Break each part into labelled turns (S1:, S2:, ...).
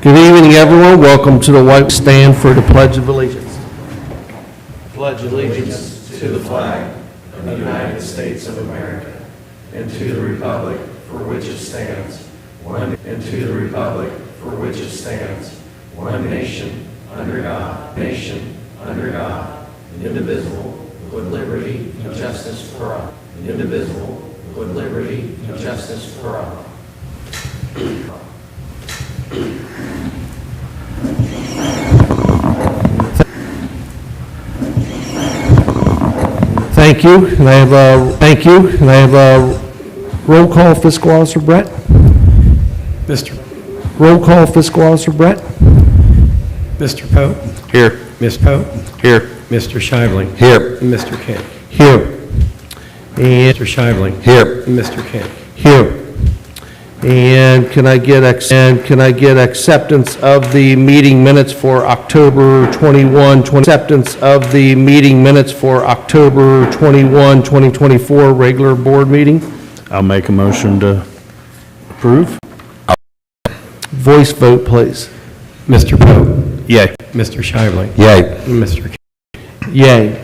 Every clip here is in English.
S1: Good evening, everyone. Welcome to the White Stand for the Pledge of Allegiance. Pledge allegiance
S2: to the flag of the United States of America and to the republic for which it stands, one nation, under God, indivisible, with liberty and justice for all.
S1: Thank you. And I have a roll call, Fiscal Officer Brett. Roll call, Fiscal Officer Brett.
S3: Mr. Pope?
S1: Here.
S3: Ms. Pope?
S1: Here.
S3: Mr. Shively?
S1: Here.
S3: And Mr. King?
S1: Here. And
S3: Mr. Shively?
S1: here.
S3: And Mr. King?
S1: Here. And can I get acceptance of the meeting minutes for October 21, 2024 regular board meeting?
S4: I'll make a motion to approve.
S1: Voice vote, please.
S3: Mr. Pope?
S4: Yay.
S3: Mr. Shively?
S1: Yay.
S3: And Mr. King?
S1: Yay.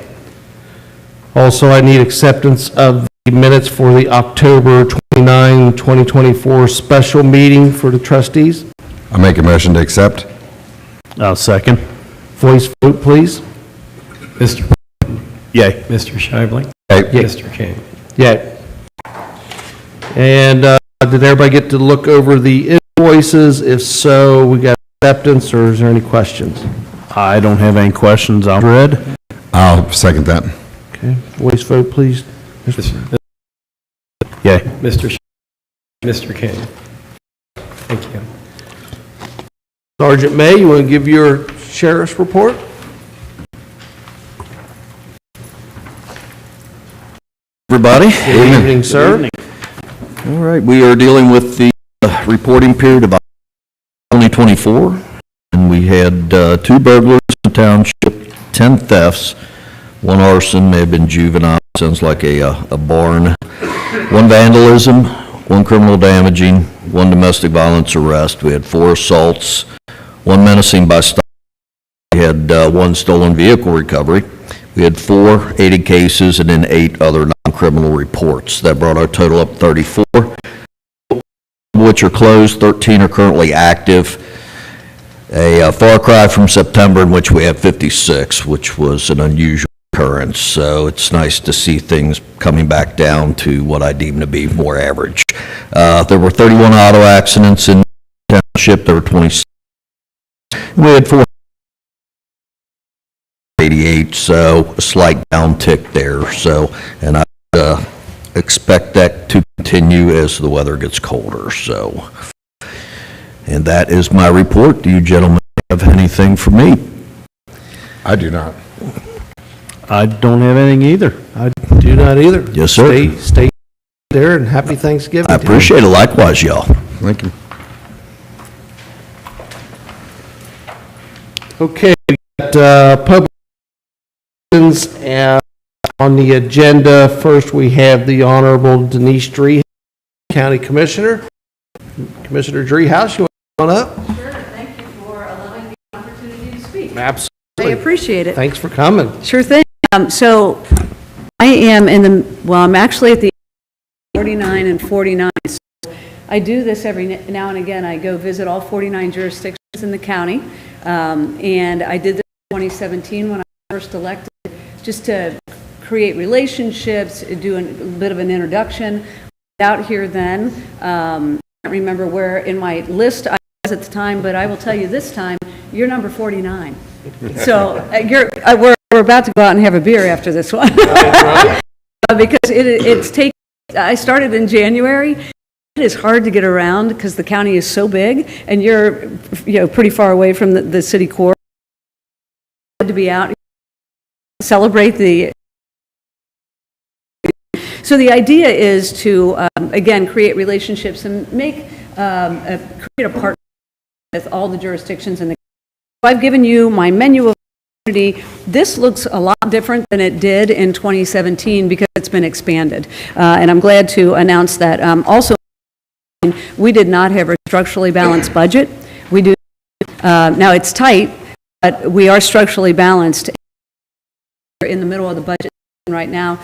S1: Also, I need acceptance of the minutes for the October 29, 2024 special meeting for the trustees.
S5: I'll make a motion to accept.
S4: I'll second.
S1: Voice vote, please.
S3: Mr. Pope?
S4: Yay.
S3: Mr. Shively?
S5: Yay.
S3: Mr. King?
S1: Yay. And did everybody get to look over the invoices? If so, we got acceptance, or is there any questions?
S4: I don't have any questions. I'll read.
S5: I'll second that.
S1: Okay, voice vote, please.
S4: Yay.
S3: Mr. Mr. King? Thank you.
S1: Sergeant May, you want to give your sheriff's report?
S6: Everybody.
S1: Good evening, sir.
S6: All right, we are dealing with the reporting period of 2024, and we had 2 burglars in the township, 10 thefts, 1 arson, may have been juvenile, sounds like a barn, 1 vandalism, 1 criminal damaging, 1 domestic violence arrest. We had 4 assaults, 1 menacing by stop. We had 1 stolen vehicle recovery. We had 4 aided cases and then 8 other non-criminal reports. That brought our total up 34, which are closed. 13 are currently active. A far cry from September in which we have 56, which was an unusual occurrence. So it's nice to see things coming back down to what I deem to be more average. There were 31 auto accidents in the township. There were 26. We had 488, so a slight downtick there. So, and I expect that to continue as the weather gets colder. So, and that is my report. Do you gentlemen have anything for me?
S5: I do not.
S4: I don't have anything either.
S1: I do not either.
S6: Yes, sir.
S1: Stay there, and happy Thanksgiving.
S6: I appreciate it. Likewise, y'all.
S5: Thank you.
S1: Okay, we got public questions on the agenda. First, we have the Honorable Denise Driehaus, County Commissioner. Commissioner Driehaus, you want to come on up?
S7: Sure, thank you for allowing me the opportunity to speak.
S1: Absolutely.
S7: I appreciate it.
S1: Thanks for coming.
S7: Sure thing. So I am I'm actually at the 49 and 49. So I do this every now and again. I go visit all 49 jurisdictions in the county. And I did this in 2017 when I was first elected, just to create relationships, do a bit of an introduction. Out here then, I can't remember where in my list I was at the time, but I will tell you this time, you're number 49. So we're about to go out and have a beer after this one. Because it's taken, I started in January. It is hard to get around because the county is so big, and you're pretty far away from the city core. To be out, celebrate the. So the idea is to again create relationships and create a partnership with all the jurisdictions in the. I've given you my menu of opportunity. This looks a lot different than it did in 2017 because it's been expanded, and I'm glad to announce that. Also, we did not have a structurally balanced budget. We do Now, it's tight, but we are structurally balanced. We're in the middle of the budget right now.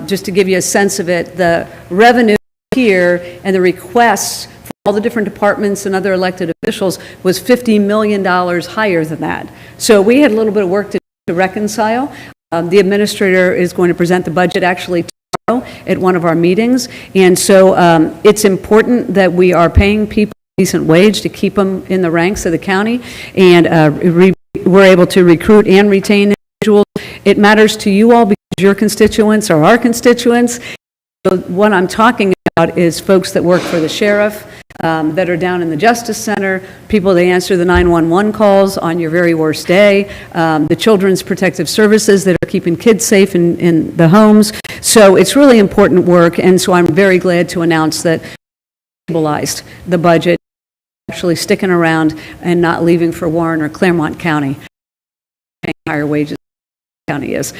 S7: Just to give you a sense of it, the revenue here and the requests for all the different departments and other elected officials was $50 million higher than that. So we had a little bit of work to reconcile. The administrator is going to present the budget actually tomorrow at one of our meetings. And so it's important that we are paying people a decent wage to keep them in the ranks of the county. And we're able to recruit and retain individuals. It matters to you all because your constituents are our constituents. So what I'm talking about is folks that work for the sheriff, that are down in the Justice Center, people that answer the 911 calls on your very worst day, the Children's Protective Services that are keeping kids safe in the homes. So it's really important work, and so I'm very glad to announce that we stabilized the budget, actually sticking around and not leaving for Warren or Claremont County, paying higher wages than the county is.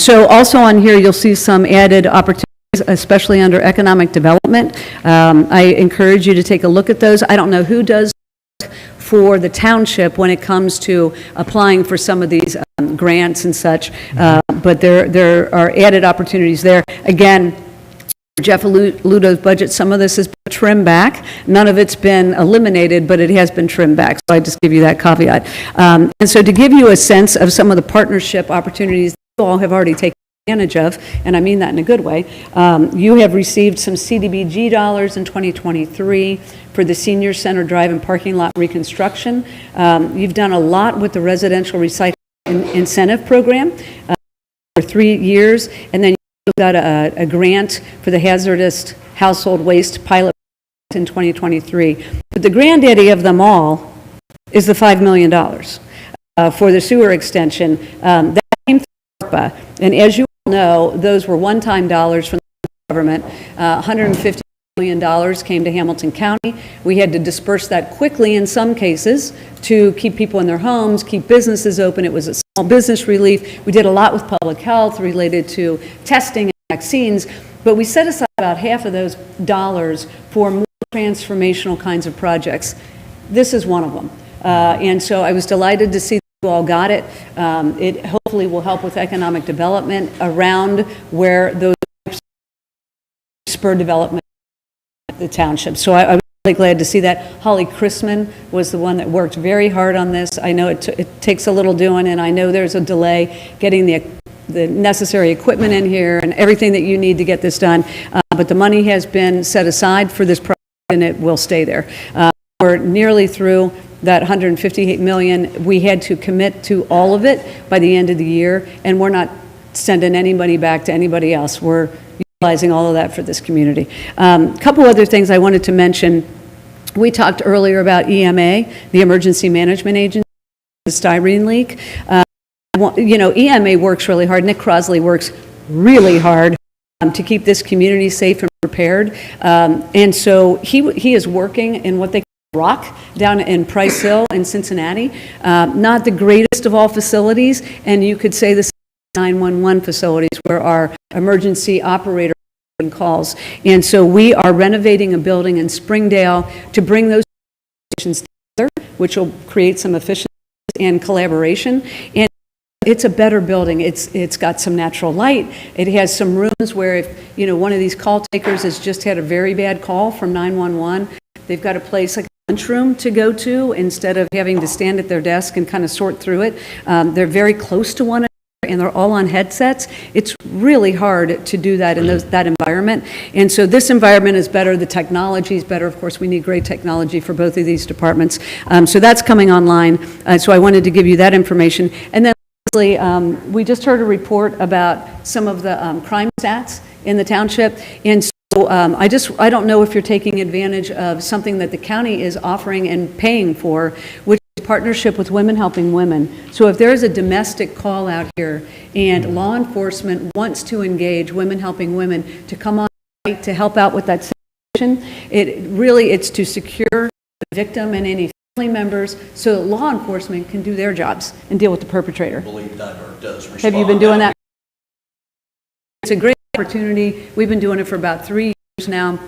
S7: So also on here, you'll see some added opportunities, especially under economic development. I encourage you to take a look at those. I don't know who does for the township when it comes to applying for some of these grants and such, but there are added opportunities there. Again, Jeff Ludo's budget, some of this has been trimmed back. None of it's been eliminated, but it has been trimmed back. So I just give you that caveat. And so to give you a sense of some of the partnership opportunities that you all have already taken advantage of, and I mean that in a good way. You have received some CDBG dollars in 2023 for the Senior Center Drive and Parking Lot reconstruction. You've done a lot with the Residential Recycling Incentive Program for 3 years, and then you got a grant for the Hazardous Household Waste Pilot in 2023. But the granddaddy of them all is the $5 million for the sewer extension. That came through ARPA, and as you know, those were one-time dollars from the government. $150 million came to Hamilton County. We had to disperse that quickly in some cases to keep people in their homes, keep businesses open. It was a small business relief. We did a lot with public health related to testing and vaccines, but we set aside about half of those dollars for more transformational kinds of projects. This is one of them. And so I was delighted to see you all got it. It hopefully will help with economic development around where those spur development at the township. So I was really glad to see that. Holly Chrisman was the one that worked very hard on this. I know it takes a little doing, and I know there's a delay getting the necessary equipment in here and everything that you need to get this done. But the money has been set aside for this project, and it will stay there. We're nearly through that $158 million. We had to commit to all of it by the end of the year, and we're not sending any money back to anybody else. We're utilizing all of that for this community. A couple other things I wanted to mention. We talked earlier about EMA, the Emergency Management Agency, the styrene leak. You know, EMA works really hard. Nick Crosley works really hard to keep this community safe and prepared. And so he is working in what they Rock down in Price Hill in Cincinnati. Not the greatest of all facilities, and you could say the 911 facilities where our emergency operator calls. And so we are renovating a building in Springdale to bring those stations together, which will create some efficiency and collaboration. And it's a better building. It's got some natural light. It has some rooms where if, you know, one of these call takers has just had a very bad call from 911, they've got a place like lunchroom to go to instead of having to stand at their desk and kind of sort through it. They're very close to one another and they're all on headsets. It's really hard to do that in that environment. And so this environment is better. The technology is better. Of course, we need great technology for both of these departments. So that's coming online. So I wanted to give you that information. And then lastly, we just heard a report about some of the crime stats in the township. And so I don't know if you're taking advantage of something that the county is offering and paying for, which is partnership with Women Helping Women. So if there's a domestic call out here and law enforcement wants to engage Women Helping Women to come on site to help out with that situation, it's to secure the victim and any family members so that law enforcement can do their jobs and deal with the perpetrator.
S6: I believe that or does respond.
S7: Have you been doing that? It's a great opportunity. We've been doing it for about 3 years now.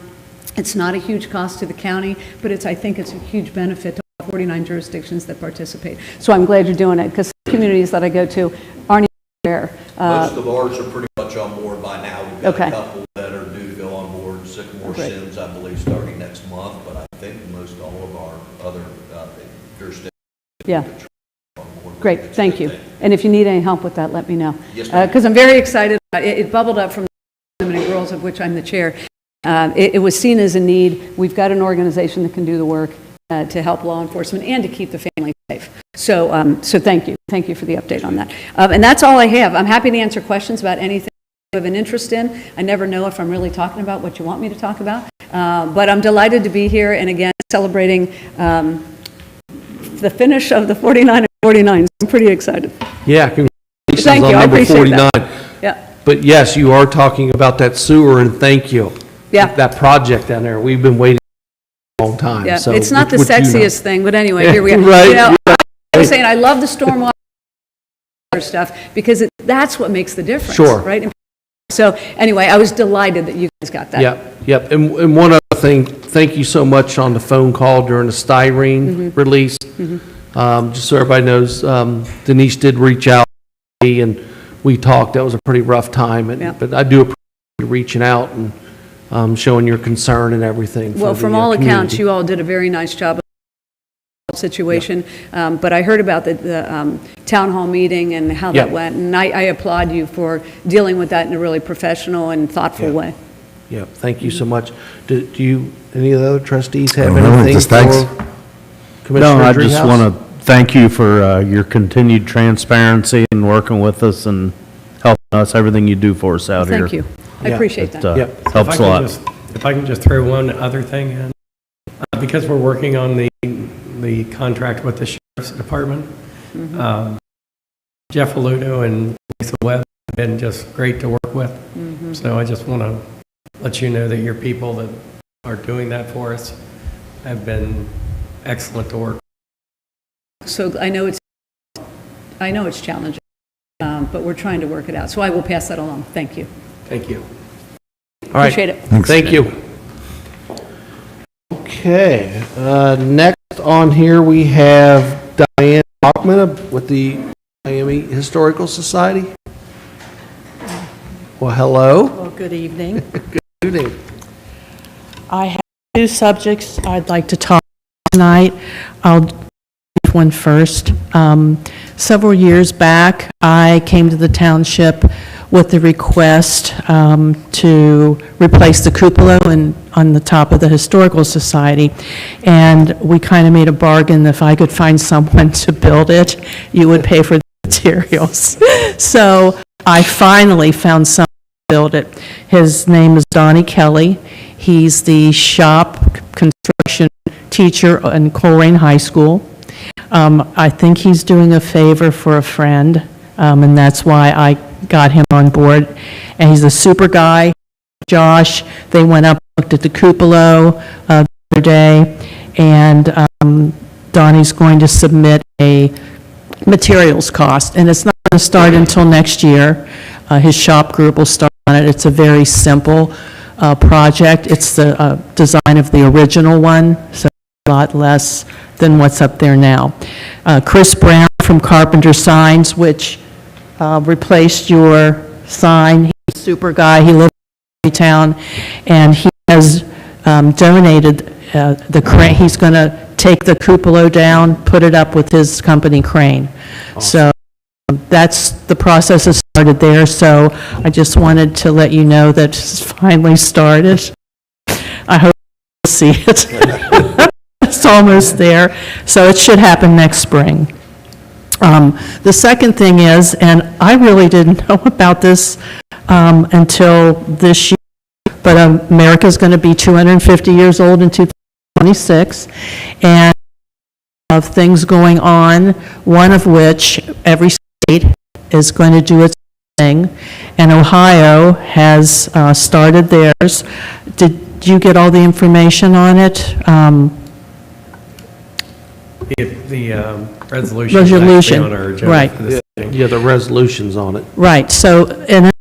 S7: It's not a huge cost to the county, but I think it's a huge benefit to all 49 jurisdictions that participate. So I'm glad you're doing it, because communities that I go to aren't even there.
S8: Most of ours are pretty much on board by now. We've got
S7: Okay.
S8: a couple that are due to go on board. Sycamore
S7: Great.
S8: Sims, I believe, starting next month, but I think most all of our other jurisdictions
S7: Yeah.
S8: are on board.
S7: Great,
S8: It's a
S7: thank
S8: good
S7: you.
S8: thing.
S7: And if you need any help with that, let me know.
S8: Yes, ma'am.
S7: Because I'm very excited. It bubbled up from the Women and Girls, of which I'm the chair. It was seen as a need. We've got an organization that can do the work to help law enforcement and to keep the family safe. So, so thank you. Thank you for the update on that. And that's all I have. I'm happy to answer questions about anything you have an interest in. I never know if I'm really talking about what you want me to talk about. But I'm delighted to be here, and again, celebrating the finish of the 49 and 49. I'm pretty excited.
S1: Yeah, congratulations
S7: Thank
S1: on
S7: you, I
S1: number
S7: appreciate
S1: 49.
S7: that. Yeah,
S1: But yes, you are talking about that sewer, and thank you.
S7: Yeah.
S1: That project down there, we've been waiting a long time,
S7: yeah.
S1: so.
S7: It's not the
S1: which you know.
S7: sexiest thing, but anyway, here we are.
S1: Right,
S7: You know,
S1: right.
S7: I was saying, I love the stormwater stuff, because that's what makes the difference.
S1: Sure.
S7: Right? And so, anyway, I was delighted that you guys got that.
S1: Yep. And one other thing, thank you so much on the phone call during the styrene release. Just so everybody knows, Denise did reach out to me, and we talked. That was a pretty rough time,
S7: Yeah.
S1: but I do appreciate you reaching out and showing your concern and everything. for
S7: Well,
S1: the,
S7: from all accounts,
S1: community.
S7: you all did a very nice job of the situation, but I heard about the town hall meeting and how that
S1: Yeah.
S7: went, and I applaud you for dealing with that in a really professional and thoughtful
S1: Yeah.
S7: way.
S1: Yeah, thank you so much. Do you, any of the other trustees have
S5: don't know,
S1: anything
S5: just thanks.
S1: for
S4: No,
S1: Commissioner
S4: I just
S1: Dreehouse?
S4: want to thank you for your continued transparency and working with us and helping us, everything you do for us out here.
S7: Thank you. I
S1: Yeah.
S7: appreciate
S4: It
S7: that.
S1: Yep.
S3: So if I
S4: helps a
S3: could
S4: lot.
S3: If I can just throw one other thing in, because we're working on the contract with the sheriff's department, Jeff Aludo and Lisa Webb have been just great to work with. So I just want to let you know that your people that are doing that for us have been excellent to work.
S7: So I know it's challenging, but we're trying to work it out. So I will pass that along. Thank you.
S3: Thank you.
S1: All right.
S7: Appreciate it.
S1: Thank you. Okay, next on here, we have Diane Bachman with the Miami Historical Society. Well, hello.
S9: Well, good evening.
S1: Good evening.
S9: I have two subjects I'd like to talk about tonight. I'll do one first. Several years back, I came to the township with the request to replace the cupola on the top of the Historical Society. And we kind of made a bargain, if I could find someone to build it, you would pay for the materials. So I finally found someone to build it. His name is Donnie Kelly. He's the shop construction teacher in Coleraine High School. I think he's doing a favor for a friend, and that's why I got him on board. And he's a super guy. Josh, they went up, looked at the cupola the other day, and Donnie's going to submit a materials cost, and it's not going to start until next year. His shop group will start on it. It's a very simple project. It's the design of the original one, so a lot less than what's up there now. Chris Brown from Carpenter Signs, which replaced your sign. He's a super guy. He lives in town, and he has donated the crane. He's going to take the cupola down, put it up with his company crane. So that's, the process has started there, so I just wanted to let you know that it's finally started. I hope you'll see it. It's almost there, so it should happen next spring. The second thing is, and I really didn't know about this until this year, but America's going to be 250 years old in 2026, and of things going on, one of which every state is going to do its thing, and Ohio has started theirs. Did you get all the information on it?
S3: The resolution is actually
S9: Resolution,
S3: on our agenda
S9: right.
S3: for this evening.
S1: Yeah, the resolution's on it.
S9: Right, so in a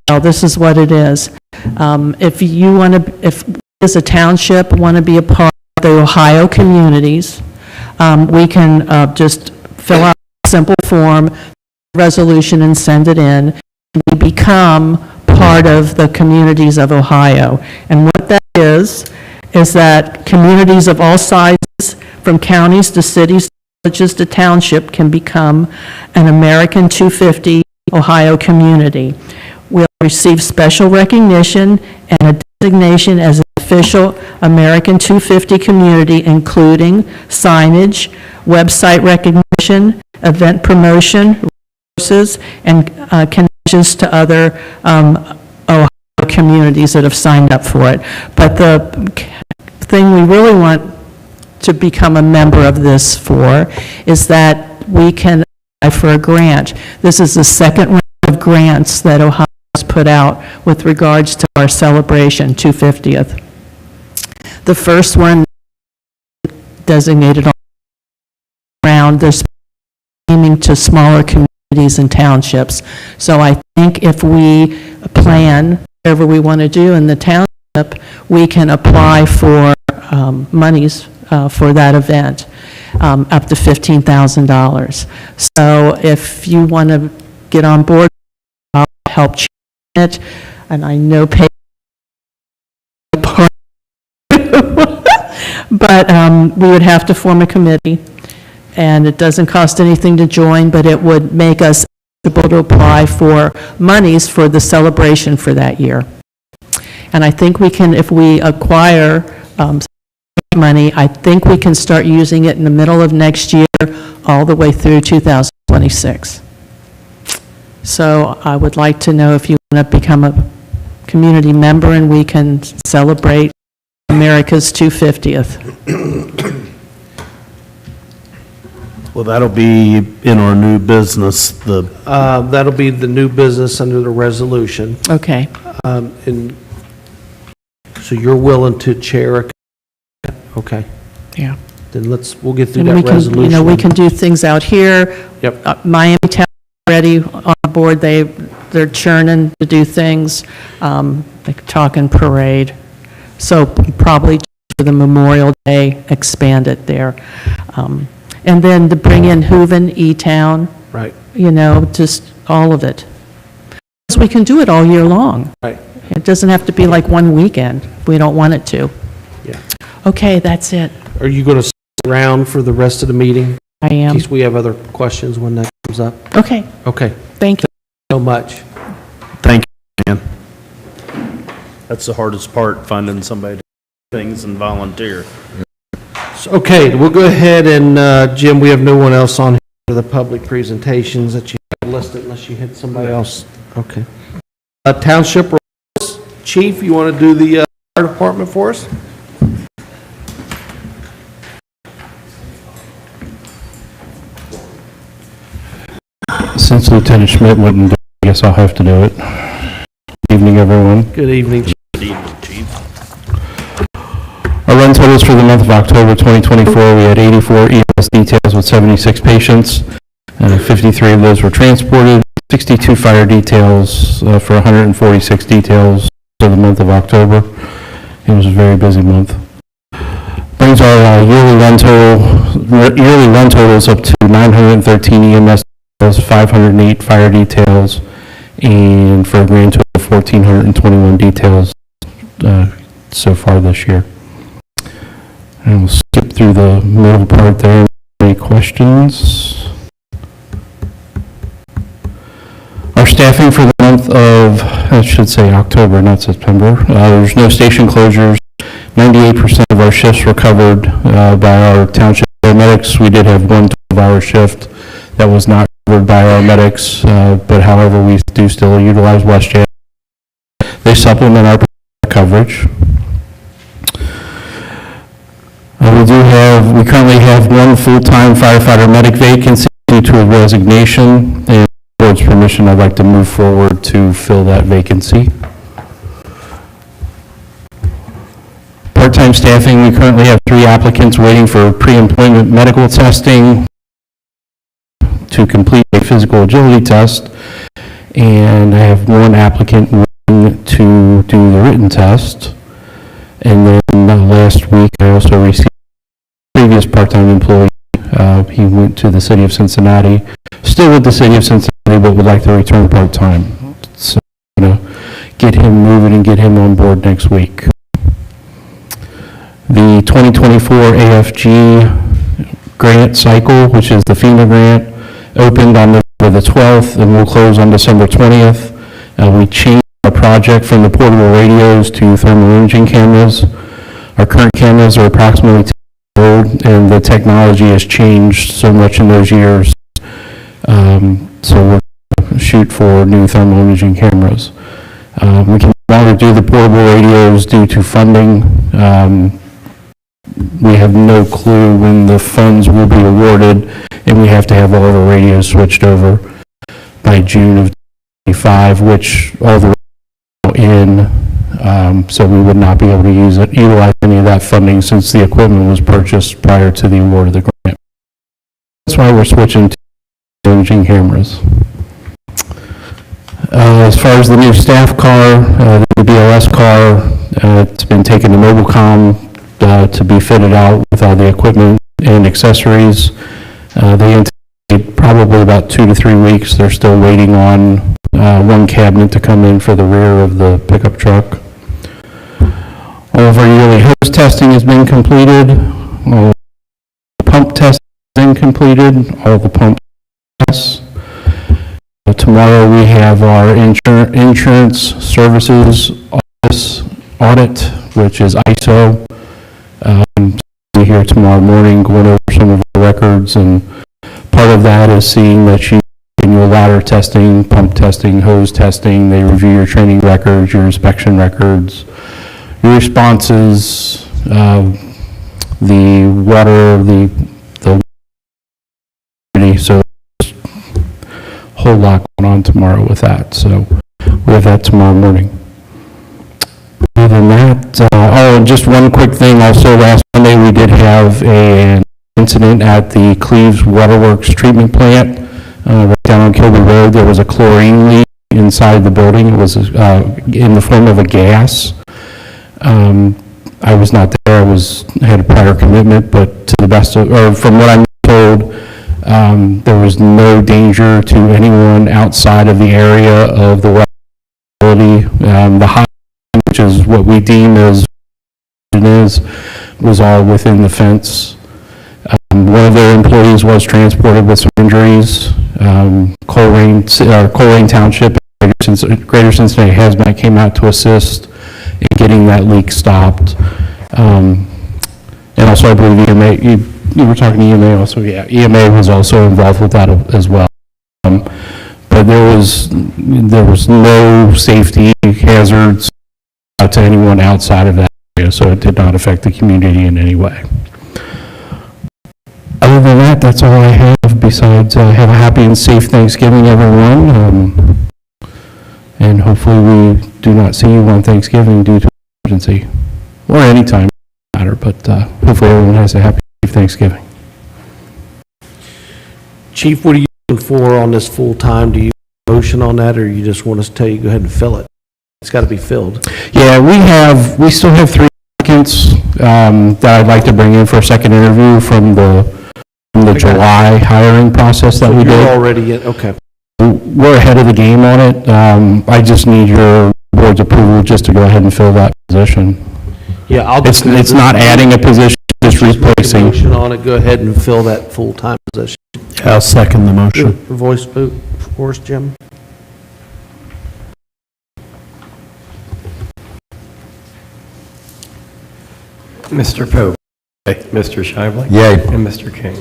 S9: nutshell, this is what it is. If you want to, if as a township want to be a part of the Ohio communities, we can just fill out a simple form, resolution, and send it in. We become part of the communities of Ohio. And what that is that communities of all sizes, from counties to cities, villages to township, can become an American 250 Ohio community. We'll receive special recognition and a designation as an official American 250 community, including signage, website recognition, event promotion, resources, and connections to other Ohio communities that have signed up for it. But the thing we really want to become a member of this for is that we can apply for a grant. This is the second round of grants that Ohio has put out with regards to our celebration, 250th. The first one designated on round, there's aiming to smaller communities and townships. So I think if we plan whatever we want to do in the township, we can apply for monies for that event, up to $15,000. So if you want to get on board, I'll help change it, and I know pay but we would have to form a committee, and it doesn't cost anything to join, but it would make us able to apply for monies for the celebration for that year. And I think we can, if we acquire money, I think we can start using it in the middle of next year, all the way through 2026. So I would like to know if you want to become a community member and we can celebrate America's 250th.
S4: Well, that'll be in our new business,
S1: That'll be the new business under the resolution.
S9: Okay.
S1: And so you're willing to chair a, okay,
S9: Yeah.
S1: then we'll get through
S9: And
S1: that
S9: we can,
S1: resolution.
S9: we can do things out here.
S1: Yep.
S9: Miami Town already on board, they're churning to do things, like talking parade. So probably for the Memorial Day, expand it there. And then to bring in Hooven, E-Town,
S1: Right,
S9: just all of it. Because we can do it all year long.
S1: right,
S9: It doesn't have to be like one weekend. We don't want it to.
S1: yeah.
S9: Okay, that's it.
S1: Are you going to stick around for the rest of the meeting?
S9: I
S1: In
S9: am.
S1: case we have other questions when that comes up?
S9: Okay,
S1: Okay,
S9: thank you.
S1: so much.
S4: thank you, man. That's the hardest part, finding somebody to do things and volunteer.
S1: Okay, we'll go ahead and, Jim, we have no one else on here for the public presentations that you have listed unless you hit somebody else. Okay. Township roles. Chief, you want to do the fire department for us?
S10: Since Lieutenant Schmidt wouldn't do it, I guess I'll have to do it. Good evening, everyone.
S1: Good evening, Chief.
S10: Our run totals for the month of October 2024, we had 84 EMS details with 76 patients. 53 of those were transported, 62 fire details for 146 details for the month of October. It was a very busy month. Brings our yearly run totals up to 913 EMS details, 508 fire details, and for a grand total of 1,421 details so far this year. And we'll skip through the middle part there. Any questions? Our staffing for the month of, I should say October, not September, there's no station closures. 98% of our shifts were covered by our township paramedics. We did have one 12-hour shift that was not covered by our medics, but however, we do still utilize WestJet. They supplement our coverage. We currently have one full-time firefighter medic vacancy due to a resignation, and with the board's permission, I'd like to move forward to fill that vacancy. Part-time staffing, we currently have 3 applicants waiting for pre-employment medical testing to complete a physical agility test, and I have 1 applicant waiting to do the written test. And then last week, I also received a previous part-time employee He went to the city of Cincinnati, still with the city of Cincinnati, but would like to return part-time. So, get him moving and get him on board next week. The 2024 AFG grant cycle, which is the FEMA grant, opened on November the 12th and will close on December 20th. We changed our project from the portable radios to thermal imaging cameras. Our current cameras are approximately 10 years old, and the technology has changed so much in those years. So we're going to shoot for new thermal imaging cameras. We can no longer do the portable radios due to funding. We have no clue when the funds will be awarded, and we have to have all of our radios switched over by June of 2025, which all the radios are in, so we would not be able to utilize any of that funding since the equipment was purchased prior to the award of the grant. That's why we're switching to imaging cameras. As far as the new staff car, the BLS car, it's been taken to Mobilcom to be fitted out with all the equipment and accessories. They anticipate probably about 2 to 3 weeks. They're still waiting on one cabinet to come in for the rear of the pickup truck. All of our yearly hose testing has been completed. All the pump testing has been completed. All the pump tests. Tomorrow we have our insurance services office audit, which is ISO. We'll be here tomorrow morning going over some of our records, and part of that is seeing that you do your ladder testing, pump testing, hose testing. They review your training records, your inspection records, your responses, the water, the so there's a whole lot going on tomorrow with that. So we have that tomorrow morning. Other than that, just one quick thing. Also, last Monday we did have an incident at the Cleves Waterworks treatment plant right down on Kilby Road. There was a chlorine leak inside the building. It was in the form of a gas. I was not there. I had a prior commitment, but to the best of, or from what I'm told, there was no danger to anyone outside of the area of the facility. The high, which is what we deem as it is, was all within the fence. One of their employees was transported with some injuries. Coleraine Township, Greater Cincinnati Hazmat came out to assist in getting that leak stopped. And also, I believe EMA, you were talking to EMA also, yeah, EMA was also involved with that as well. But there was no safety hazards to anyone outside of that area, so it did not affect the community in any way. Other than that, that's all I have, besides have a happy and safe Thanksgiving, everyone. And hopefully we do not see you on Thanksgiving due to emergency, or any time matter, but hopefully everyone has a happy Thanksgiving.
S1: Chief, what are you looking for on this full-time? Do you have a motion on that, or you just want us to tell you go ahead and fill it? It's got to be filled.
S10: Yeah, we still have 3 applicants that I'd like to bring in for a second interview from the July hiring process that we did.
S1: You're already in, okay.
S10: We're ahead of the game on it. I just need your board's approval just to go ahead and fill that position.
S1: Yeah,
S10: It's not adding a position, just replacing.
S1: Motion on it, go ahead and fill that full-time position.
S4: I'll second the motion.
S1: Voice vote for us, Jim.
S3: Mr. Pope. Mr. Shively.
S5: Yay.
S3: And Mr. King.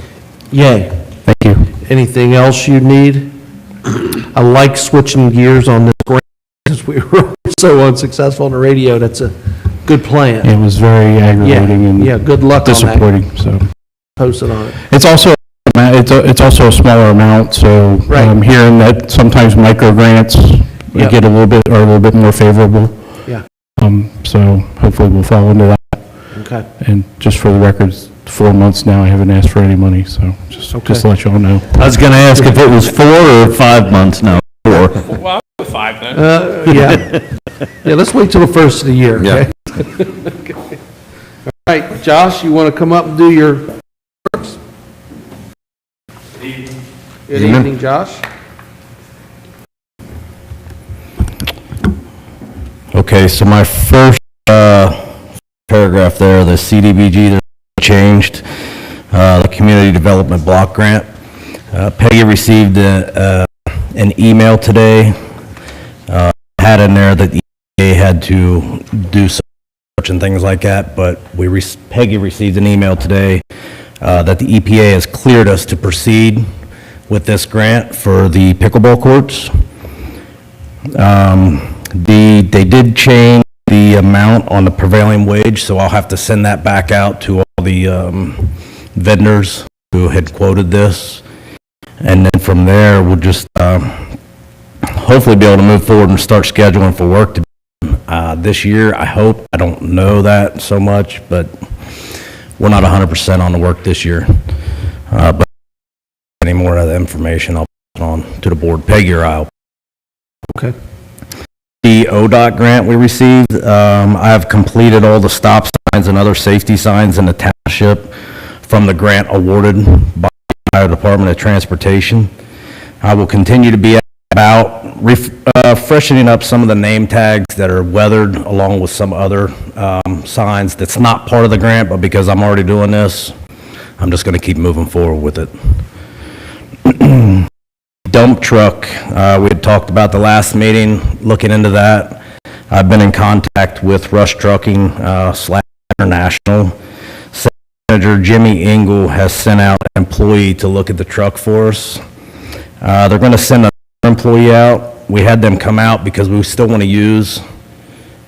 S1: Yay.
S10: Thank you.
S1: Anything else you need? I like switching gears on this grant because we were so unsuccessful on the radio. That's a good plan.
S10: It was very aggravating and
S1: good luck on that.
S10: disappointing. So
S1: Post it on it.
S10: it's also a smaller amount. So
S1: Right.
S10: I'm hearing that sometimes micro grants
S1: Yep.
S10: get a little bit more favorable.
S1: Yeah.
S10: So hopefully we'll fall into that.
S1: Okay.
S10: And just for the record, 4 months now, I haven't asked for any money, so just to let you all know.
S6: I was going to ask if it was 4 or 5 months now. 4.
S2: Well, 5 then.
S1: Yeah. Yeah, let's wait till the first of the year, okay? All right, Josh, you want to come up and do your... Good evening, Josh.
S6: Okay, so my first paragraph there, the CDBG that changed, the Community Development Block Grant. Peggy received an email today, had in there that the EPA had to do some research and things like that, but Peggy received an email today that the EPA has cleared us to proceed with this grant for the pickleball courts. They did change the amount on the prevailing wage, so I'll have to send that back out to all the vendors who had quoted this. And then from there, we'll just hopefully be able to move forward and start scheduling for work to this year. I hope. I don't know that so much, but we're not 100% on the work this year. But any more of the information, I'll pass it on to the board. Peggy or I'll.
S1: Okay.
S6: The ODOT grant we received, I have completed all the stop signs and other safety signs in the township from the grant awarded by the Ohio Department of Transportation. I will continue to be about freshening up some of the name tags that are weathered along with some other signs that's not part of the grant, but because I'm already doing this, I'm just going to keep moving forward with it. Dump truck, we had talked about the last meeting, looking into that. I've been in contact with Rush Trucking / International. Manager Jimmy Engel has sent out an employee to look at the truck for us. They're going to send another employee out. We had them come out because we still want to use,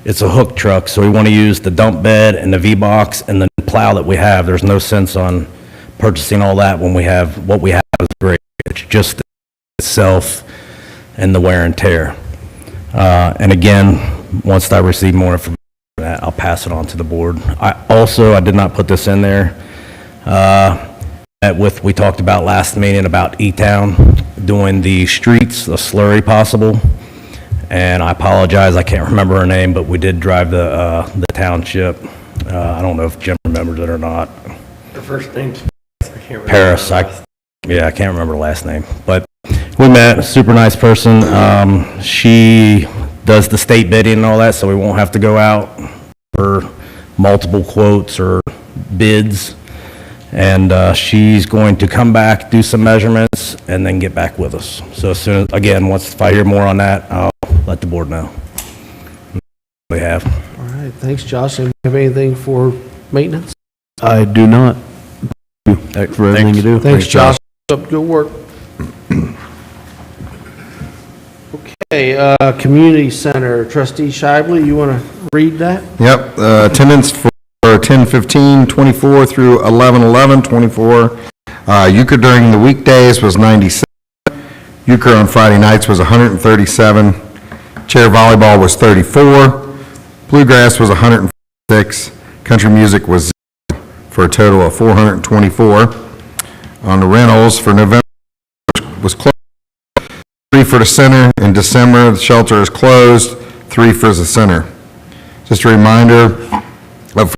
S6: it's a hook truck, so we want to use the dump bed and the V-box and the plow that we have. There's no sense on purchasing all that when we have, what we have is great. It's just itself and the wear and tear. And again, once I receive more information on that, I'll pass it on to the board. I did not put this in there. We talked about last meeting about E-Town doing the streets, the slurry possible. And I apologize, I can't remember her name, but we did drive the township. I don't know if Jim remembers it or not.
S3: Her first name's I can't remember.
S6: Paris, I can't remember her last name, but we met, a super nice person. She does the state bidding and all that, so we won't have to go out for multiple quotes or bids. And she's going to come back, do some measurements, and then get back with us. So as soon as, again, if I hear more on that, I'll let the board know. We have.
S1: All right, thanks, Josh. And you have anything for maintenance?
S4: I do not. Thank you for everything you do.
S1: Thanks, Josh. Good work. Okay, Community Center, Trustee Shively, you want to read that?
S5: Yep, attendance for 10/15/24 through 11/11/24. Euchre during the weekdays was 97. Euchre on Friday nights was 137. Chair volleyball was 34. Bluegrass was 146. Country music was 0, for a total of 424. On the rentals for November was closed. 3 for the center. In December, the shelter is closed. 3 for the center. Just a reminder of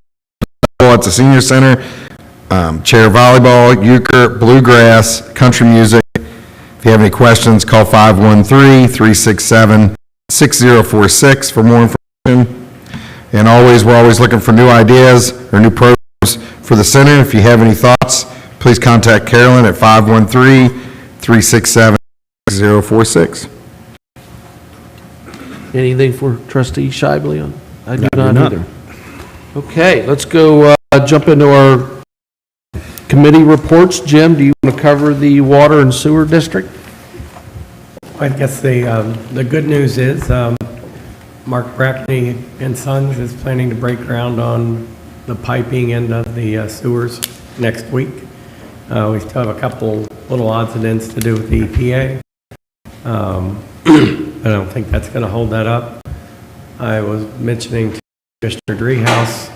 S5: at the senior center, chair volleyball, euchre, bluegrass, country music. If you have any questions, call 513-367-6046 for more information. And we're always looking for new ideas or new programs for the center. If you have any thoughts, please contact Carolyn at 513-367-6046.
S1: Anything for Trustee Shively on? I do not either. Okay, let's go jump into our committee reports. Jim, do you want to cover the Water and Sewer District?
S3: I guess the good news is Mark Brackney and Sons is planning to break ground on the piping end of the sewers next week. We still have a couple little odds and ends to do with the EPA. I don't think that's going to hold that up. I was mentioning to Commissioner Driehaus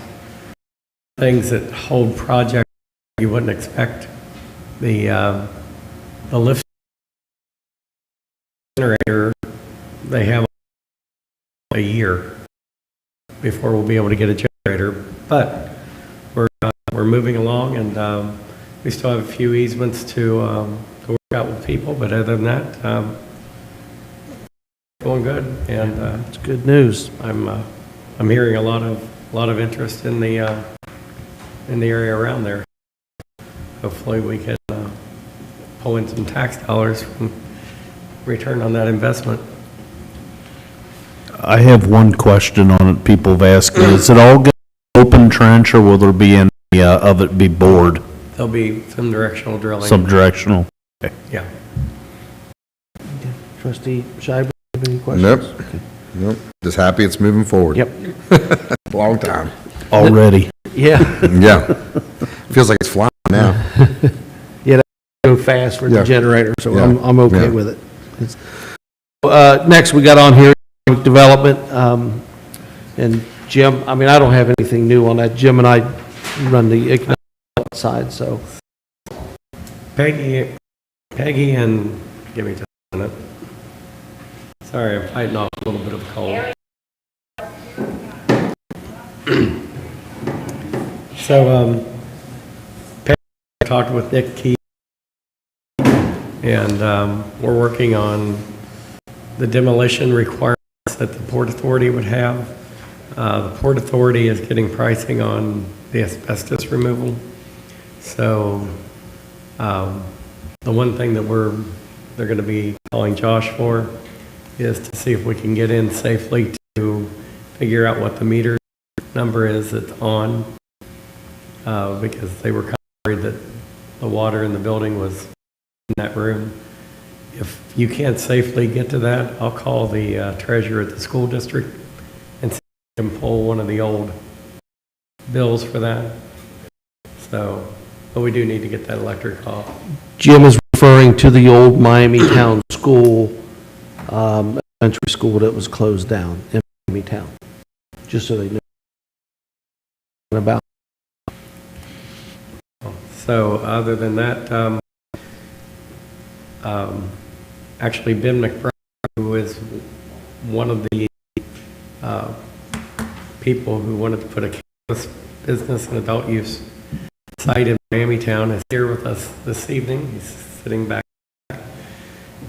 S3: things that hold projects you wouldn't expect. The lift generator, they have a year before we'll be able to get a generator, but we're moving along, and we still have a few easements to work out with people, but other than that, going good, and
S1: It's good news.
S3: I'm hearing a lot of interest in the area around there. Hopefully, we can pull in some tax dollars from return on that investment.
S4: I have one question on it people have asked. Is it all going to be open trench or will there be any of it be bored,
S3: There'll be some directional drilling.
S4: subdirectional?
S3: Yeah.
S1: Trustee Schreiber, have any questions?
S5: Nope.
S1: Okay.
S5: Nope, just happy it's moving forward.
S1: Yep.
S5: Long time.
S4: Already.
S1: Yeah,
S5: Yeah. Feels like it's flying now.
S1: go fast for the
S5: Yeah.
S1: generator, so
S5: Yeah.
S1: I'm okay
S5: Yeah.
S1: with it. Next, we got on here, economic development, and Jim, I mean, I don't have anything new on that. Jim and I run the economic development side, so.
S3: Peggy and, give me just a minute. Sorry, I'm fighting off a little bit of cold. So, Peggy talked with Nick Key, and we're working on the demolition requirements that the Port Authority would have. The Port Authority is getting pricing on the asbestos removal. So, the one thing that they're going to be calling Josh for is to see if we can get in safely to figure out what the meter number is that's on, because they were kind of worried that the water in the building was in that room. If you can't safely get to that, I'll call the treasurer at the school district and see if we can pull one of the old bills for that. So, but we do need to get that electric off.
S1: Jim is referring to the old Miami Town School, elementary school that was closed down in Miami Town, just so they know about.
S3: So other than that, actually Ben McBride, who is one of the people who wanted to put a cannabis business and adult use site in Miami Town, is here with us this evening. He's sitting back,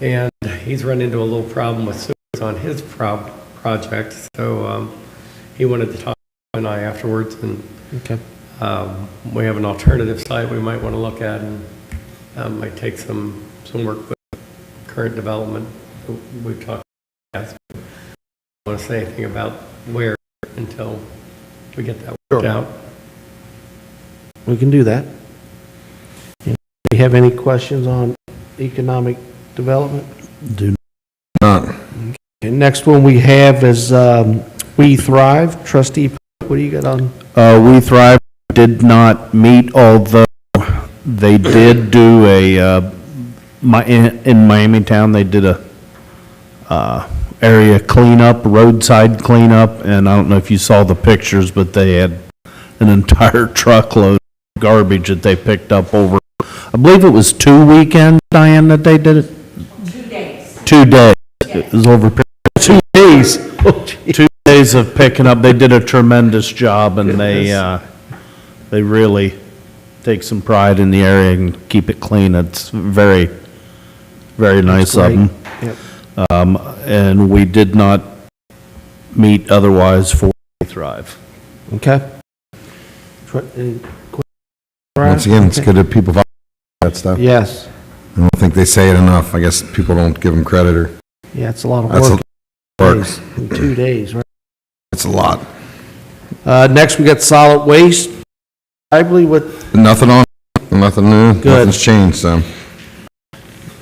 S3: and he's run into a little problem with sewers on his project, so he wanted to talk to him and I afterwards, and
S1: Okay.
S3: we have an alternative site we might want to look at, and might take some work with current development. We've talked about. I don't want to say anything about where until we get that worked out.
S1: We can do that. Do you have any questions on economic development?
S4: Do
S5: Not.
S1: Okay, next one we have is We Thrive. Trustee, what do you got on?
S4: We Thrive did not meet, although they did do in Miami Town, they did a area cleanup, roadside cleanup, and I don't know if you saw the pictures, but they had an entire truckload of garbage that they picked up over, I believe it was 2 weekends, Diane, that they did it?
S11: 2 days.
S4: 2 days. It was over
S1: 2 days.
S4: 2 days of picking up. They did a tremendous job, and they really take some pride in the area and keep it clean. It's very, very nice of them.
S1: Yep.
S4: And we did not meet otherwise for We Thrive.
S1: Okay.
S5: Once again, it's good that people value that stuff.
S1: Yes.
S5: I don't think they say it enough. I guess people don't give them credit, or
S1: Yeah, it's a lot of
S5: that's
S1: work.
S5: work.
S1: In 2 days, right?
S5: It's a lot.
S1: Next, we got solid waste. I believe with
S5: Nothing nothing new,
S1: Good.
S5: nothing's changed, so,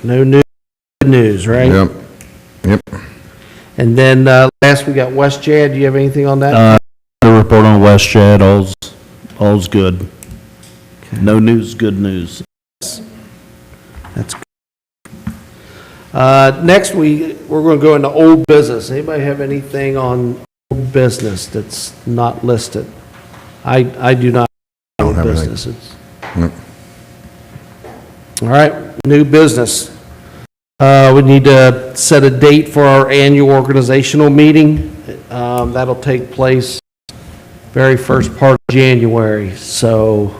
S1: no news, right?
S5: yep, yep.
S1: And then last, we got West Chad. Do you have anything on that?
S4: The report on West Chad, all's good. No news, good news.
S1: That's good. Next, we're going to go into old business. Anybody have anything on old business that's not listed? I do not have old
S5: have anything.
S1: business. It's-
S5: Nope.
S1: All right, new business. We need to set a date for our annual organizational meeting. That'll take place very first part of January, so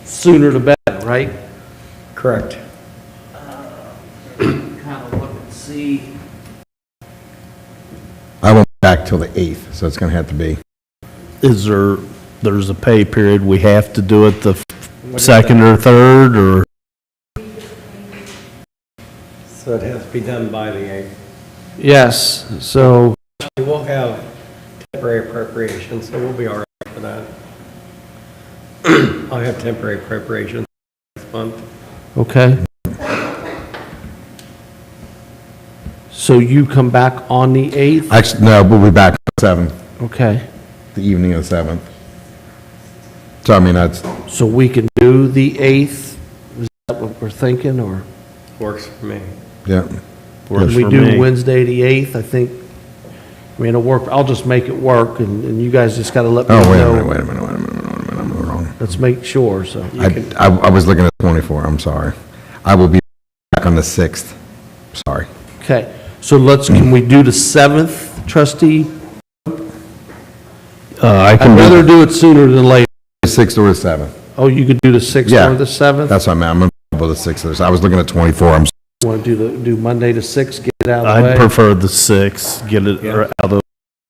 S1: sooner the better, right?
S3: Correct.
S1: see,
S5: I won't be back till the 8th, so it's going to have to be.
S4: There's a pay period, we have to do it the second or third, or?
S3: So it has to be done by the 8th.
S1: yes, so,
S3: We will have temporary appropriations, so we'll be all right for that. I'll have temporary appropriations next month.
S1: okay. So you come back on the 8th?
S5: Actually, no, we'll be back on the 7th,
S1: Okay,
S5: the evening of the 7th. So, I mean, that's,
S1: so we can do the 8th? Is that what we're thinking, or?
S3: Works for me.
S5: yeah.
S4: Works
S1: Can we
S4: for
S1: do
S4: me.
S1: Wednesday, the 8th? I think, I mean, it'll work, I'll just make it work, and you guys just gotta let me
S5: Oh,
S1: know.
S5: wait a minute, I'm wrong.
S1: Let's make sure, so.
S5: I was looking at 24, I'm sorry. I will be back on the 6th, sorry.
S1: Okay, so can we do the 7th, trustee?
S4: I
S1: I'd
S4: can
S1: rather
S4: do,
S1: do it sooner than later.
S5: The 6th or the 7th.
S1: Oh, you could do the 6th
S5: Yeah.
S1: or the 7th?
S5: That's what I meant, I'm available the 6th. I was looking at 24, I'm,
S1: Want to do Monday the 6th, get it out of the way?
S4: I'd prefer the 6th, get it out of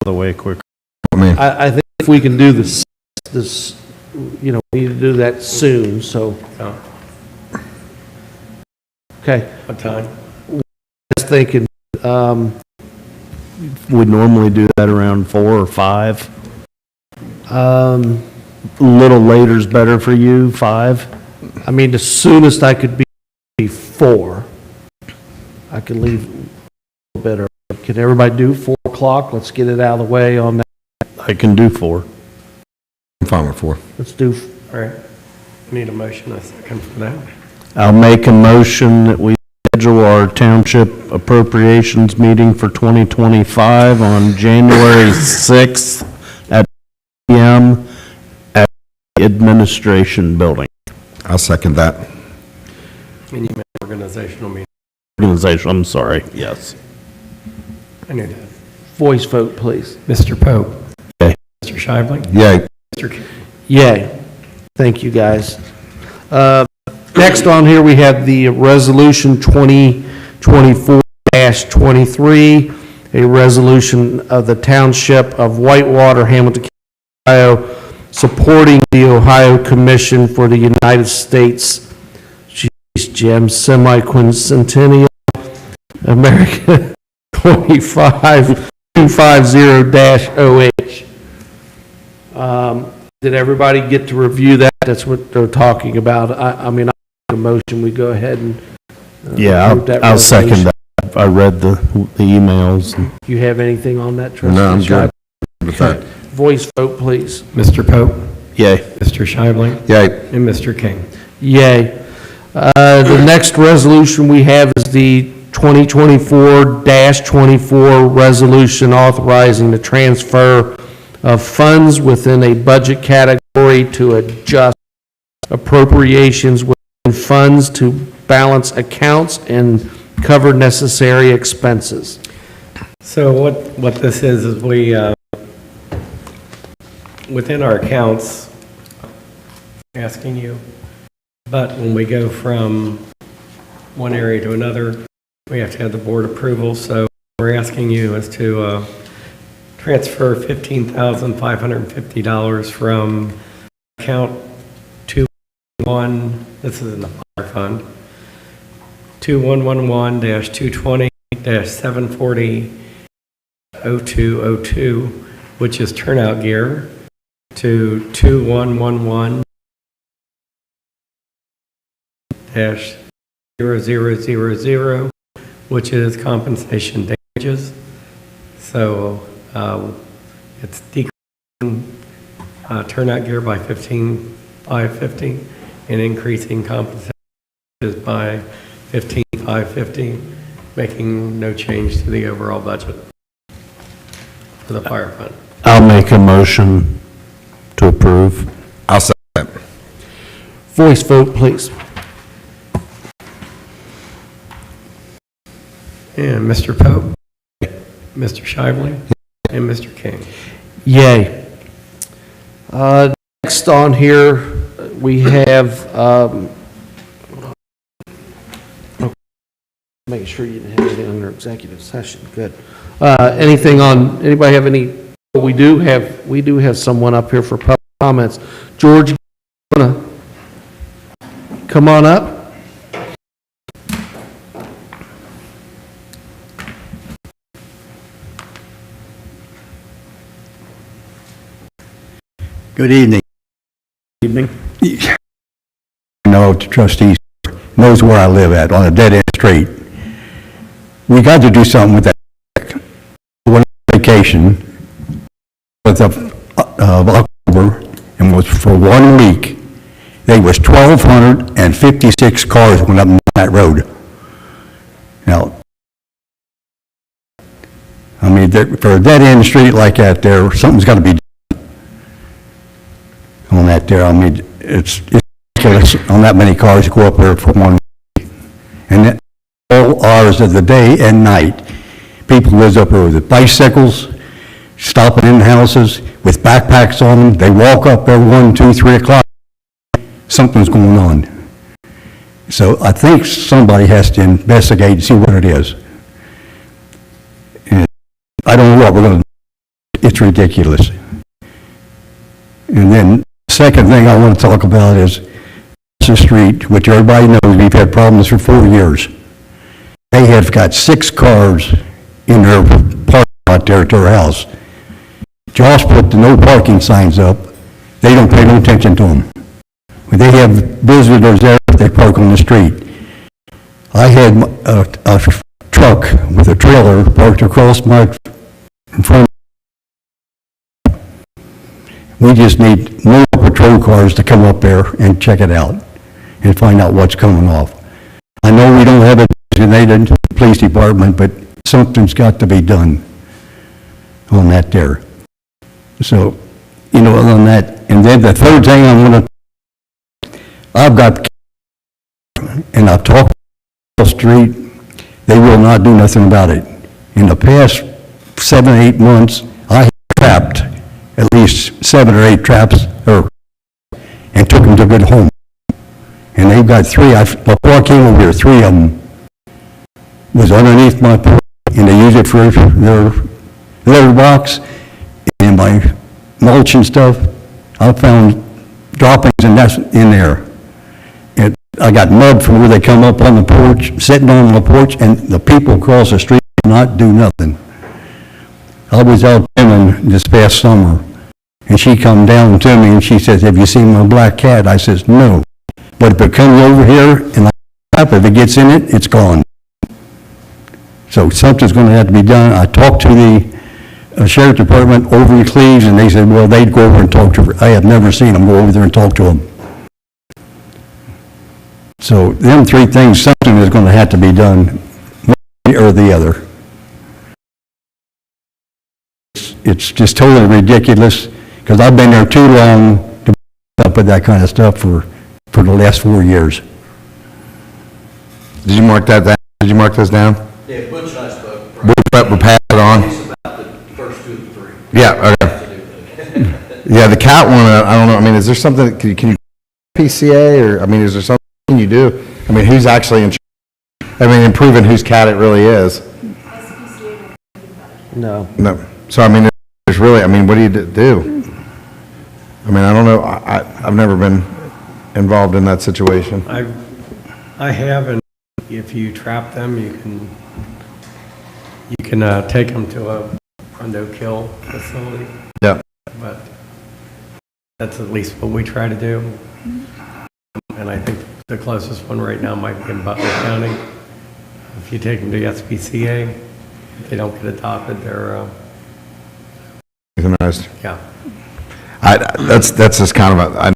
S4: the way quicker.
S5: I mean,
S1: I think if we can do this, we need to do that soon, so,
S3: So,
S1: okay.
S3: what time?
S1: Just thinking,
S4: We normally do that around 4 or 5.
S1: um,
S4: A little later's better for you, 5?
S1: I mean, the soonest I could be 4. I could leave a little bit early. Can everybody do 4 o'clock? Let's get it out of the way on that.
S4: I can do 4.
S5: I'm fine with 4.
S1: Let's do,
S3: All right. Need a motion, a second for that.
S4: I'll make a motion that we schedule our township appropriations meeting for 2025 on January 6th at p.m. at the Administration Building.
S5: I'll second that.
S3: And you meant organizational meeting.
S4: Organization, I'm sorry, yes.
S3: I knew that.
S1: voice vote, please.
S3: Mr. Pope.
S4: Okay.
S3: Mr. Shively.
S5: Yay.
S3: Mr. King.
S1: Yay. Thank you, guys. Next on here, we have the Resolution 2024-23, a resolution of the Township of Whitewater, Hamilton County, Ohio, supporting the Ohio Commission for the United States, Jim, semi-quincentennial America 25250-OH. Did everybody get to review that? That's what they're talking about. I mean, I make a motion, we go ahead and
S4: Yeah,
S1: approve that
S4: I'll second
S1: resolution.
S4: that. I read the emails.
S1: You have anything on that, trustee?
S5: No, I'm good
S1: Shively?
S5: with that.
S1: Voice vote, please.
S3: Mr. Pope.
S4: Yay.
S3: Mr. Shively.
S5: Yay.
S3: And Mr. King.
S1: Yay. The next resolution we have is the 2024-24 resolution authorizing the transfer of funds within a budget category to adjust appropriations within funds to balance accounts and cover necessary expenses.
S3: So what this is we, within our accounts, asking you, but when we go from one area to another, we have to have the board approval, so we're asking you as to transfer $15,550 from account 21, this is in the fire fund, 2111-220-740-0202, which is turnout gear, to 2111-0000, which is compensation damages. So it's decreasing turnout gear by $15,550 and increasing compensation by $15,550, making no change to the overall budget for the fire fund.
S4: I'll make a motion to approve.
S5: I'll second that.
S1: Voice vote, please.
S3: And Mr. Pope, Mr. Shively, and Mr. King.
S1: Yay. Next on here, we have Make sure you didn't have anything under executive session. Good. Anything on, anybody have any, we do have someone up here for public comments. George, you wanna come on up?
S11: Good evening.
S4: Evening.
S11: The trustee knows where I live at, on a dead-end street. We got to do something with that. Went on vacation with October, and was for 1 week. There was 1,256 cars went up that road. Now, I mean, for a dead-end street like that there, something's got to be done on that there. I mean, it's ridiculous on that many cars go up there for 1 week. And that, all hours of the day and night, people lives up there with bicycles, stopping in houses with backpacks on them. They walk up there 1, 2, 3 o'clock. Something's going on. So I think somebody has to investigate and see what it is. And I don't know what we're going to do. It's ridiculous. And then the second thing I want to talk about is the street, which everybody knows we've had problems for 4 years. They have got 6 cars in their parking lot there at their house. Josh put the no parking signs up. They don't pay no attention to them. When they have visitors there, they park on the street. I had a truck with a trailer parked across my, in front. We just need more patrol cars to come up there and check it out and find out what's coming off. I know we don't have a designated police department, but something's got to be done on that there. So, you know, on that, and then the third thing I've got, and I've talked to the street, they will not do nothing about it. In the past 7 or 8 months, I have trapped at least 7 or 8 traps, and took them to a good home. And they've got 3, before I came over here, 3 of them was underneath my porch, and they use it for their litter box and my mulch and stuff. I found droppings and that's in there. And I got mud from where they come up on the porch, sitting on the porch, and the people across the street did not do nothing. I was out filming this past summer, and she come down to me and she says, "Have you seen my black cat?" I says, "No. But if it comes over here and if it gets in it, it's gone." So something's going to have to be done. I talked to the sheriff department over in Cleves, and they said, well, they'd go over and talk to her. I have never seen them go over there and talk to them. So them 3 things, something is going to have to be done, one or the other. It's just totally ridiculous, because I've been there too long to put up with that kind of stuff for the last 4 years.
S5: Did you mark that down? Did you mark those down?
S8: Yeah, Butch and I spoke.
S5: We'll pass it on.
S8: It's about the first 2 of the 3.
S5: Yeah, okay. Yeah, the cat one, I don't know, I mean, is there something, can you PCA, or, I mean, is there something you do? I mean, who's actually in charge? I mean, improving whose cat it really is?
S1: No.
S5: No. So, I mean, there's really, I mean, what do you do? I mean, I don't know, I've never been involved in that situation.
S3: I have, and if you trap them, you can take them to a no-kill facility.
S5: Yeah.
S3: But that's at least what we try to do. And I think the closest one right now might be in Butler County. If you take them to SPCA, if they don't get adopted, they're,
S5: Euthanized.
S3: yeah.
S5: That's just kind of I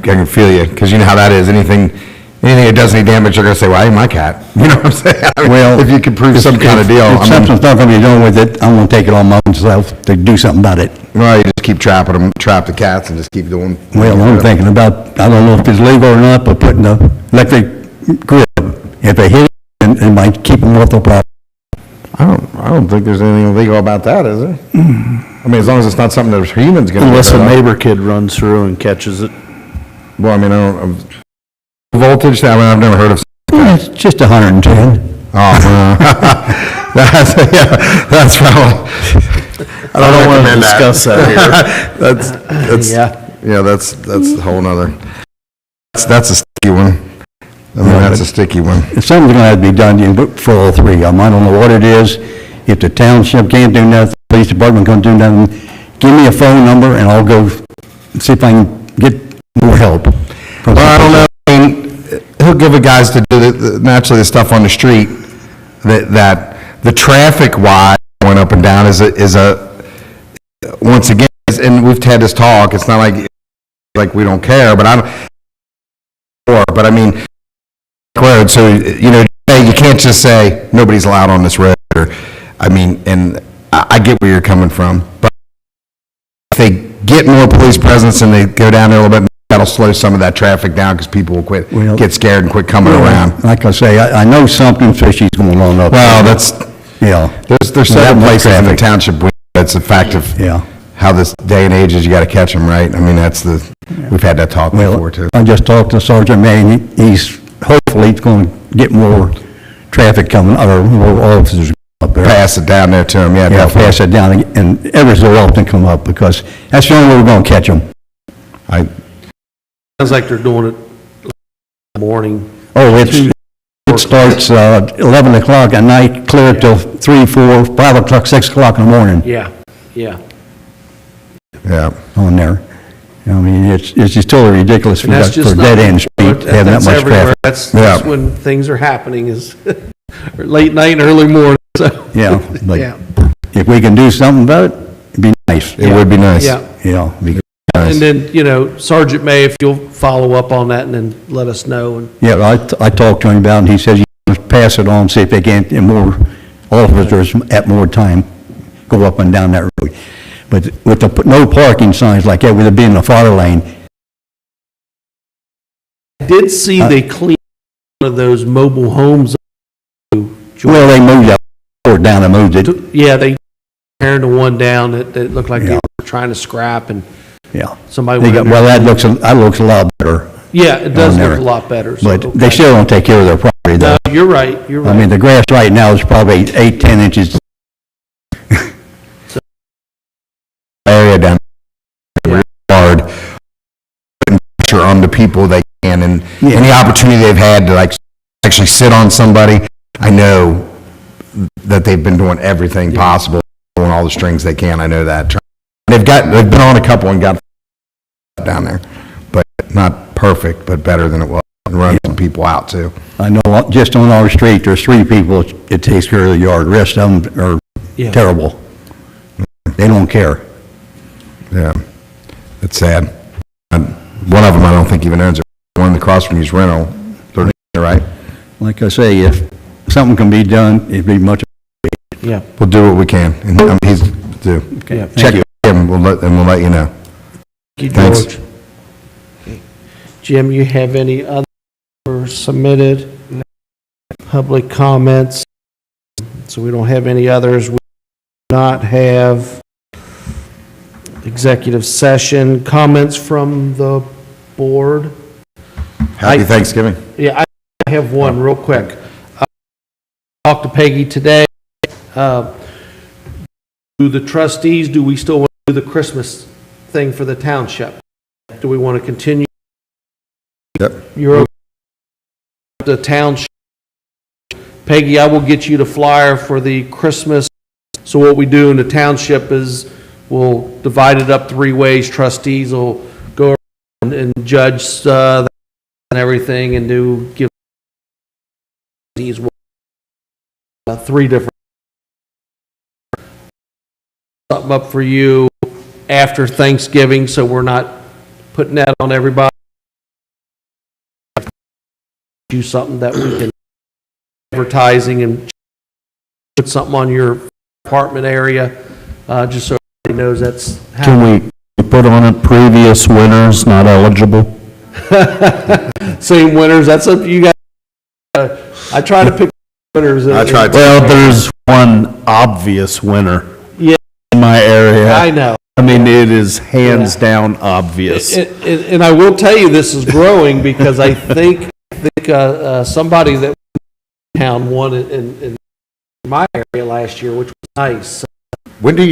S5: can feel you, because you know how that is. Anything that does any damage, you're going to say, well, I ate my cat. You know what I'm saying? I mean,
S11: Well,
S5: if you could prove some kind of deal.
S11: If
S5: I mean,
S11: something's not going to be done with it, I'm going to take it on myself to do something about it.
S5: well, you just keep trapping them, trap the cats, and just keep doing.
S11: Well, I'm thinking about, I don't know if it's legal or not, but putting the electric grid, if they hit it, it might keep them off the property.
S5: I don't think there's anything illegal about that, is there? I mean, as long as it's not something that humans going to.
S4: Unless a neighbor kid runs through and catches it.
S5: Well, I mean, I don't, voltage, I mean, I've never heard of.
S11: It's just 110.
S5: Oh, that's probably, I don't
S4: want to
S5: recommend that.
S4: discuss that here.
S5: That's a whole nother, that's a sticky one. I mean, that's a sticky one.
S11: Something's gonna have to be done for all three of them. I don't know what it is. If the township can't do nothing, police department can't do nothing, give me a phone number and I'll go see if I can get more help.
S5: Well, I don't know, I mean, he'll give it guys to do naturally the stuff on the street, that the traffic wise going up and down is a, once again, and we've had this talk, it's not like we don't care, but I mean, road, so, you know, you can't just say, nobody's allowed on this road, or, I mean, and I get where you're coming from, but if they get more police presence and they go down there a little bit, that'll slow some of that traffic down, because people will get scared and quit coming around.
S11: Like I say, I know something fishy's going on up there.
S5: Well, that's, there's several places in the township where it's a fact of how this day and age is, you gotta catch them, right? I mean, we've had that talk before, too.
S11: I just talked to Sergeant May, and hopefully he's going to get more traffic coming, or more officers up there.
S5: Pass it down there to them, yeah,
S11: Yeah,
S5: definitely.
S11: pass it down, and every so often come up, because that's the only way we're going to catch them.
S1: Sounds like they're doing it in the morning.
S11: Oh, it starts 11 o'clock at night, clear till 3, 4, 5 o'clock, 6 o'clock in the morning
S1: Yeah.
S11: on there. I mean, it's just totally ridiculous for
S1: And that's just
S11: a dead-end street, having that
S1: That's
S11: much
S1: everywhere.
S11: traffic.
S1: That's when things are happening, is late night and early morning, so.
S11: Yeah, but
S1: Yeah.
S11: if we can do something about it, it'd be nice.
S5: It would be nice.
S1: Yeah.
S11: Yeah,
S1: And then, Sergeant May, if you'll follow up on that and then let us know. And
S11: yeah, I talked to him about it, and he says he wants to pass it on, see if they can, and more officers at more time go up and down that road. But with the no parking signs like that, with it being a fire lane,
S1: I did see they cleaned one of those mobile homes.
S11: well, they moved that or down and moved it.
S1: Yeah, they tearing the one down that looked like they were trying to scrap, and
S11: Yeah.
S1: somebody
S11: They
S1: went
S11: got,
S1: in there.
S11: well, that looks a lot better,
S1: Yeah, it does
S11: on
S1: look
S11: there.
S1: a lot better. So,
S11: but
S1: okay.
S11: they still don't take care of their property, though.
S1: No, you're right, you're
S11: I
S1: right.
S11: mean, the grass right now is probably 8, 10 inches.
S5: Area down there, hard, putting pressure on the people they can, and any opportunity they've had to actually sit on somebody, I know that they've been doing everything possible, pulling all the strings they can, I know that. They've been on a couple and got down there, but not perfect, but better than it was, and run some people out too.
S11: I know just on our street, there's 3 people that takes care of the yard. The rest of them are terrible. They don't care.
S5: Yeah, it's sad. And one of them, I don't think even owns it. One across from you's rental. They're right.
S11: Like I say, if something can be done, it'd be much.
S1: Yeah.
S5: We'll do what we can. And he's do.
S1: Yeah.
S5: Check with him. We'll let you know.
S1: Thank you,
S5: Thanks.
S1: George. Okay. Jim, you have any other submitted public comments? So we don't have any others. We do not have executive session comments from the board.
S5: Happy Thanksgiving.
S1: Yeah, I have one real quick. Talked to Peggy today. Do the trustees, do we still want to do the Christmas thing for the township? Do we want to continue?
S5: Yep.
S1: You're okay with the township. Peggy, I will get you the flyer for the Christmas. So what we do in the township is we'll divide it up 3 ways. Trustees will go around and judge and everything, and give these 3 different something up for you after Thanksgiving, so we're not putting that on everybody. Do something that we can advertising and put something on your apartment area, just so everybody knows that's happening.
S4: Can we put on it previous winners not eligible?
S1: Same winners, that's up to you guys. I try to pick winners.
S5: I tried to.
S4: Well, there's one obvious winner.
S1: Yeah.
S4: In my area.
S1: I know.
S4: I mean, it is hands down obvious.
S1: And I will tell you, this is growing, because I think somebody that pound one in my area last year, which was nice.
S5: When do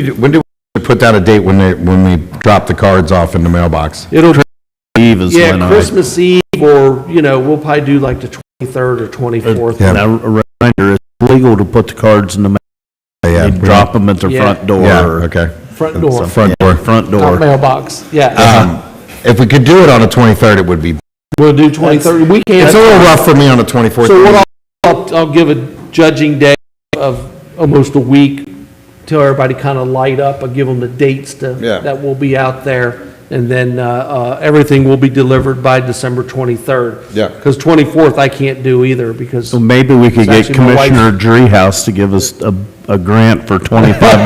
S5: we put down a date when we drop the cards off in the mailbox?
S1: It'll,
S4: Eve is when
S1: yeah, Christmas Eve, or, we'll probably do like the 23rd or 24th.
S5: Yeah.
S4: Now, a reminder, it's legal to put the cards in the mail.
S5: Yeah,
S4: You drop them at the
S1: Yeah.
S4: front door.
S5: Yeah, okay.
S1: Front door,
S5: Front door.
S4: Front
S1: not
S4: door.
S1: mailbox, yeah.
S5: If we could do it on the 23rd, it would be,
S1: We'll do 23rd, we can.
S5: it's a little rough for me on the 24th.
S1: So what I'll give a judging day of almost a week till everybody kind of light up. I'll give them the dates
S5: Yeah.
S1: that will be out there. And then everything will be delivered by December 23rd.
S5: Yeah.
S1: Because 24th I can't do either because,
S4: So maybe we could
S1: It's
S4: get
S1: actually my wife's-
S4: Commissioner Dreehouse to give us a grant for $25